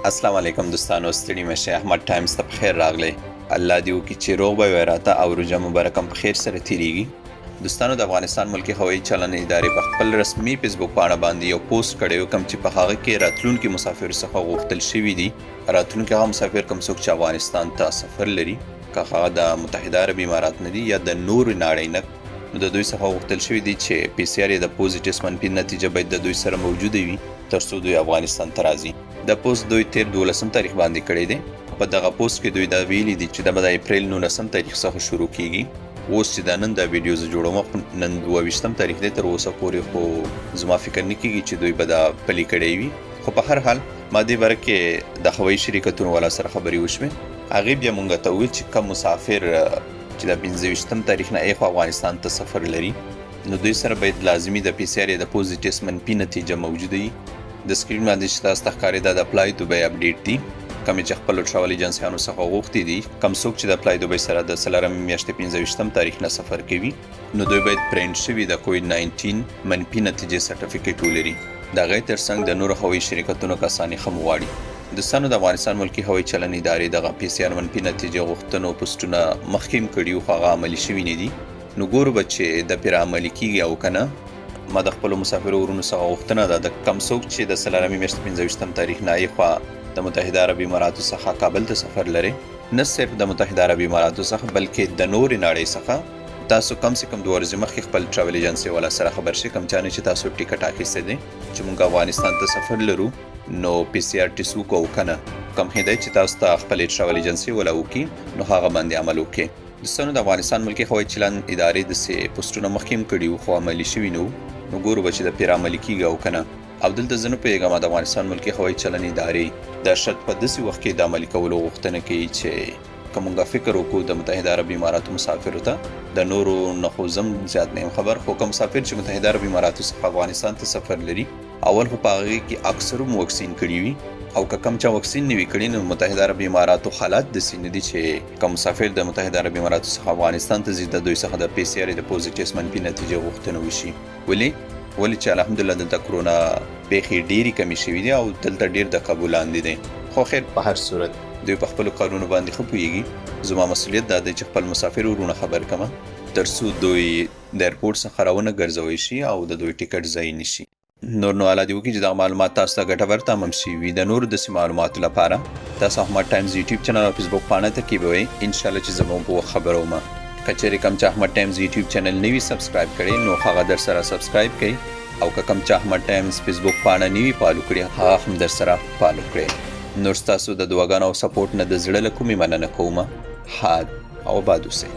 السلام علیکم دوستانو، ستړي مشه. احمد ټایمز ته په خیر راغلی. الله دې وکړي چې روغ به وي راته او روژه مبارک هم په خیر سره تیریږي. دوستانو، د افغانستان ملکي هوایي چلند ادارې په خپل رسمي فیسبوک پاڼه باندې یو پوسټ کړی و، کوم چې په هغه کې راتلونکي مسافرو څخه غوښتل شوي دي. راتلونکي هغه مسافر کوم څوک چې افغانستان ته سفر لري، که هغه د متحده عربي امارات نه دي یا د نورو نړۍ نه، نو د دوی څخه غوښتل شوي دي چې پی سی آر یې د پوزیټیو منفي نتیجه باید د دوی سره موجوده وي تر څو دوی افغانستان ته راځي. د پوسټ دوی 13 تاریخ باندې کړی دی. په دغه پوسټ کې دوی دا ویلي دي چې د اپریل 19 تاریخ څخه شروع کیږي. اوس چې دا نن د ویډیو زه جوړوم، نن 22 تاریخ دی، تر اوسه پورې خو زما فکر نه کیږي چې دوی به دا پلي کړی وي. خو په هر حال ما دې باره کې د هوایي شرکتونو والا سره خبرې وشوې. هغې بیا مونږ ته وویل چې کوم مسافر چې د 25 تاریخ نه ایخوا افغانستان ته سفر لري، نو دوی سره باید لازمي د پی سی آر د پوزیټیو منفي نتیجه موجوده وي. د سکرین باندې چې تاسو ته ښکاري دا د اپلای دوبۍ اپډیټ دي، کومې چې خپلو ټراول ایجنسیانو څخه غوښتي دي. کوم څوک چې د اپلای دوبۍ سره د څلورمې میاشتې 25 تاریخ نه سفر کوي، نو دوی باید پرینټ شوي د کووډ 19 منفي نتیجې سرټیفیکیټ ولري. د هغې ترڅنګ د نورو هوایي شرکتونو کسانې هم غواړي. دوستانو، د افغانستان ملکي هوایي چلند ادارې دغه پی سی آر منفي نتیجې غوښتنو پوسټونه مخکې هم کړي وو، خو هغه عملي شوي نه دي. نو ګورو به چې د پرې عملي کیږي او که نه. ما د خپلو مسافرو ورونو څخه غوښتنه ده د کم څوک چې د څلورمې میاشتې 25 تاریخ نه ایخوا د متحده عربي اماراتو څخه کابل ته سفر لري، نه صرف د متحده عربي اماراتو څخه بلکې د نورې نړۍ څخه، تاسو کم سے کم 2 ورځې مخکې خپل ټراول ایجنسي والا سره خبر شئ. کوم چا نه چې تاسو ټیکټ اخیستی دی چې موږ افغانستان ته سفر لرو، نو پی سی آر ټیسټ وکړو که نه. کوم هدایت چې تاسو ته خپلې ټراول ایجنسي والا وکړي، نو هغه باندې عمل وکړئ. دوستانو، د افغانستان ملکي هوایي چلند ادارې داسې پوسټونه مخکې هم کړي وو، خو عملي شوي نه وو. نو ګورو به چې د پیر عملي کیږي او که نه. او دلته زه نه پوهېږم د افغانستان ملکي هوایي چلند ادارې د شرط په داسې وخت کې د عملي کولو غوښتنه کوي چې که موږ فکر وکړو د متحده عربي اماراتو مسافرو ته، د نورو نه خو زم زیات نه یم خبر، خو که مسافر چې متحده عربي اماراتو څخه افغانستان ته سفر لري، اول خو په هغې کې اکثرو واکسین کړي وي، او که کم چا واکسین نه وي کړي، نو متحده عربي اماراتو حالات داسې نه دي چې که مسافر د متحده عربي اماراتو څخه افغانستان ته ځي، د دوی څخه د پی سی آر د پوزیټیو منفي نتیجې غوښتنه وشي. ولې چې الحمدلله دلته کرونا پیښې ډېرې کمې شوي دي او دلته ډېر د قبول لاندې دی. خو خیر، په هر صورت دوی په خپلو کارونو باندې ښه پوهېږي. زما مسؤلیت دا دی چې خپل مسافر ورونه خبر کړم تر څو دوی د ایرپورټ څخه راونه ګرځوی شي او د دوی ټیکټ ضایع نه شي. نور نو الله دې وکړي چې دغه معلومات تاسو ته ګټور تمام شوي. د نورو داسې معلوماتو لپاره تاسو احمد ټایمز یوټیوب چینل او فیسبوک پاڼه ته کې به وئ، انشاءالله چې زه به په وخت خبروم. که چېرې کوم چا احمد ټایمز یوټیوب چینل نه وي سبسکرایب کړی، نو هغه در سره سبسکرایب کړئ، او که کوم چا احمد ټایمز فیسبوک پاڼه نه وي فالو کړې، هغه هم در سره فالو کړئ. نور ستاسو د دعاګانو او سپورټ نه د زړه له کومې مننه کوم. حاد او آباد اوسئ.